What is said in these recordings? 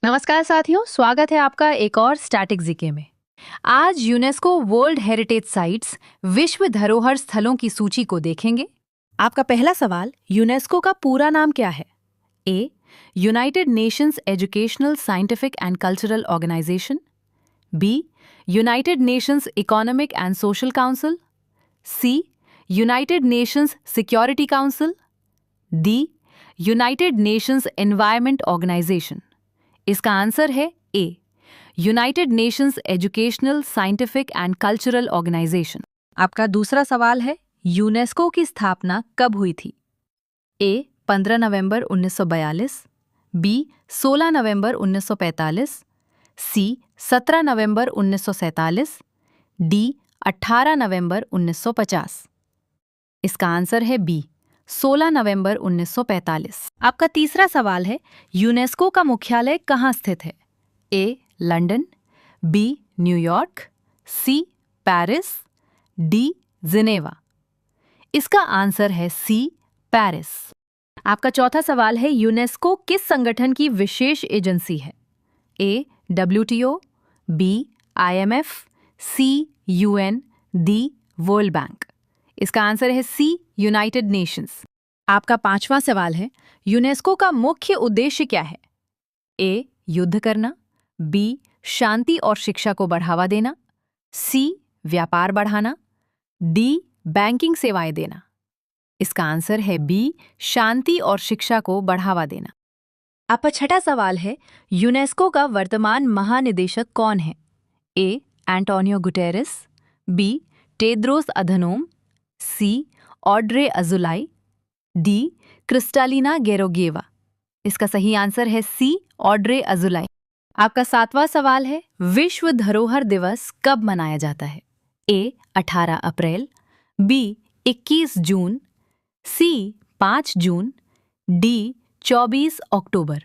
नमस्कार साथियों, स्वागत है आपका एक और स्टैटिक जीके में। आज यूनेस्को वर्ल्ड हेरिटेज साइट्स विश्व धरोहर स्थलों की सूची को देखेंगे। आपका पहला सवाल, यूनेस्को का पूरा नाम क्या है? A. United Nations Educational Scientific and Cultural Organization. B. United Nations Economic and Social Council. C. United Nations Security Council. D. United Nations Environment Organization. इसका आंसर है A. United Nations Educational Scientific and Cultural Organization. आपका दूसरा सवाल है, UNESCO की स्थापना कब हुई थी? ए. 15 नवंबर 1942। बी. 16 नवंबर 1945। सी. 17 नवंबर 1947। डी. 18 नवंबर 1950। इसका आंसर है बी. 16 नवंबर 1945। आपका तीसरा सवाल है, यूनेस्को का मुख्यालय कहाँ स्थित है? ए. लंदन। बी. न्यूयॉर्क। सी. पेरिस। डी. जिनेवा। इसका आंसर है सी. पेरिस। आपका चौथा सवाल है, यूनेस्को किस संगठन की विशेष एजेंसी है? ए. WTO। बी. IMF। सी. UN। डी. World bank. इसका आंसर है सी. United Nations. आपका पांचवा सवाल है, यूनेस्को का मुख्य उद्देश्य क्या है? ए. युद्ध करना। बी. शांति और शिक्षा को बढ़ावा देना। सी. व्यापार बढ़ाना। डी. बैंकिंग सेवाएं देना। इसका आंसर है बी. शांति और शिक्षा को बढ़ावा देना। आपका छठा सवाल है, यूनेस्को का वर्तमान महानिदेशक कौन है? A. Antonio Guterres. B. Tedros Adhanom. C. Audrey Azoulay. D. Kristalina गेरोगिएवा। इसका सही आंसर है सी. ऑड्रे अजुलाई। आपका सातवां सवाल है, विश्व धरोहर दिवस कब मनाया जाता है? ए. 18 अप्रैल। बी. 21 जून। सी. 5 जून। डी. 24 अक्टूबर।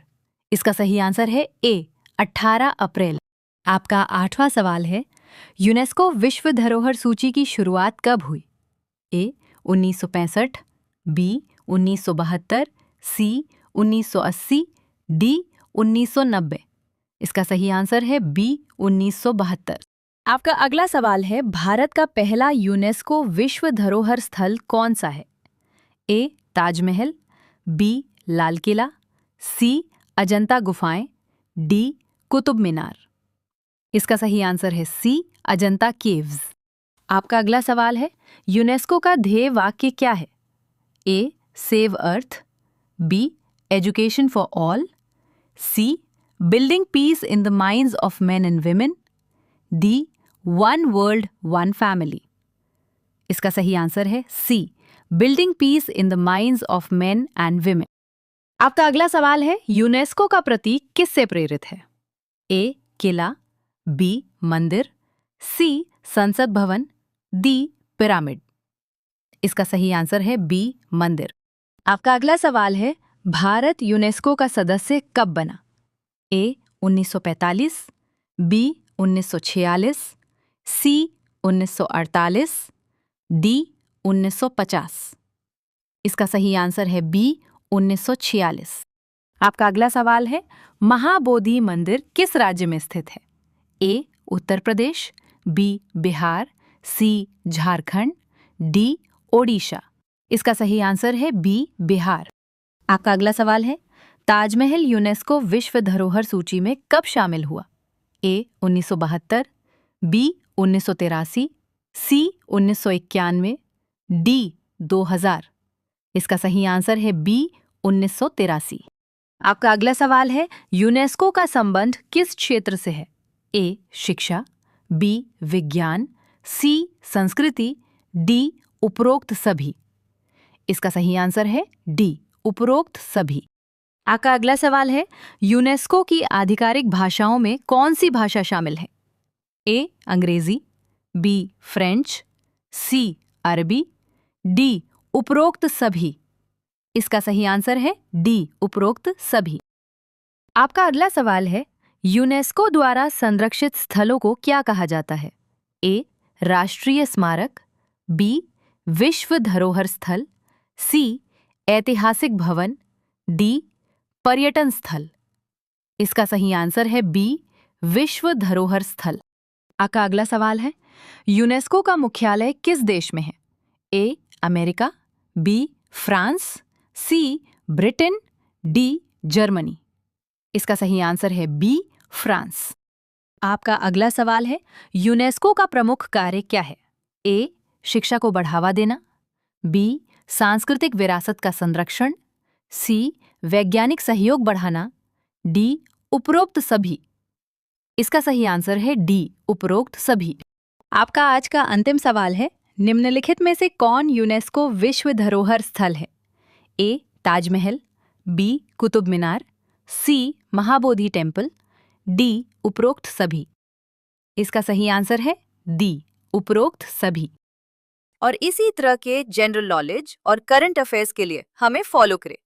इसका सही आंसर है ए. 18 अप्रैल। आपका आठवां सवाल है, यूनेस्को विश्व धरोहर सूची की शुरुआत कब हुई? ए. 1965। बी. 1972। सी. 1980। डी. 1990। इसका सही आंसर है बी. 1972। आपका अगला सवाल है, भारत का पहला यूनेस्को विश्व धरोहर स्थल कौन सा है? ए. ताजमहल। बी. लाल किला। सी. अजंता गुफाएं। डी. कुतुब मीनार। इसका सही आंसर है सी. अजंता केव्स। आपका अगला सवाल है, यूनेस्को का ध्येय वाक्य क्या है? A. Save earth. B. Education for all. C. Building peace in the minds of men and women. D. One world one family. इसका सही आंसर है C. Building peace in the minds of men and women. आपका अगला सवाल है, UNESCO का प्रतीक किससे प्रेरित है? ए. किला। बी. मंदिर। सी. संसद भवन। डी. पिरामिड। इसका सही आंसर है बी. मंदिर। आपका अगला सवाल है, भारत यूनेस्को का सदस्य कब बना? ए. 1945। बी. 1946। सी. 1948। डी. 1950। इसका सही आंसर है बी. 1946। आपका अगला सवाल है, महाबोधि मंदिर किस राज्य में स्थित है? ए. उत्तर प्रदेश। बी. बिहार। सी. झारखंड। डी. ओडिशा। इसका सही आंसर है बी. बिहार। आपका अगला सवाल है, ताजमहल यूनेस्को विश्व धरोहर सूची में कब शामिल हुआ? ए. 1972। बी. 1983। सी. 1991। डी. 2000। इसका सही आंसर है बी. 1983। आपका अगला सवाल है, यूनेस्को का संबंध किस क्षेत्र से है? ए. शिक्षा। बी. विज्ञान। सी. संस्कृति। डी. उपरोक्त सभी। इसका सही आंसर है डी. उपरोक्त सभी। आपका अगला सवाल है, यूनेस्को की आधिकारिक भाषाओं में कौन सी भाषा शामिल है? ए. अंग्रेजी। बी. फ्रेंच। सी. अरबी। डी. उपरोक्त सभी। इसका सही आंसर है डी. उपरोक्त सभी। आपका अगला सवाल है, यूनेस्को द्वारा संरक्षित स्थलों को क्या कहा जाता है? ए. राष्ट्रीय स्मारक। बी. विश्व धरोहर स्थल। सी. ऐतिहासिक भवन। डी. पर्यटन स्थल। इसका सही आंसर है बी, विश्व धरोहर स्थल। आपका अगला सवाल है, यूनेस्को का मुख्यालय किस देश में है? ए, अमेरिका, बी, फ्रांस, सी, ब्रिटेन, डी, जर्मनी। इसका सही आंसर है बी, फ्रांस। आपका अगला सवाल है, यूनेस्को का प्रमुख कार्य क्या है? ए, शिक्षा को बढ़ावा देना, बी, सांस्कृतिक विरासत का संरक्षण, सी, वैज्ञानिक सहयोग बढ़ाना, डी, उपरोक्त सभी। इसका सही आंसर है डी, उपरोक्त सभी। आपका आज का अंतिम सवाल है, निम्नलिखित में से कौन यूनेस्को विश्व धरोहर स्थल है? ए, ताजमहल, बी, कुतुब मीनार, सी, महाबोधि टेम्पल, डी, उपरोक्त सभी। इसका सही आंसर है डी, उपरोक्त सभी। और इसी तरह के जनरल नॉलेज और करंट अफेयर्स के लिए हमें फॉलो करें।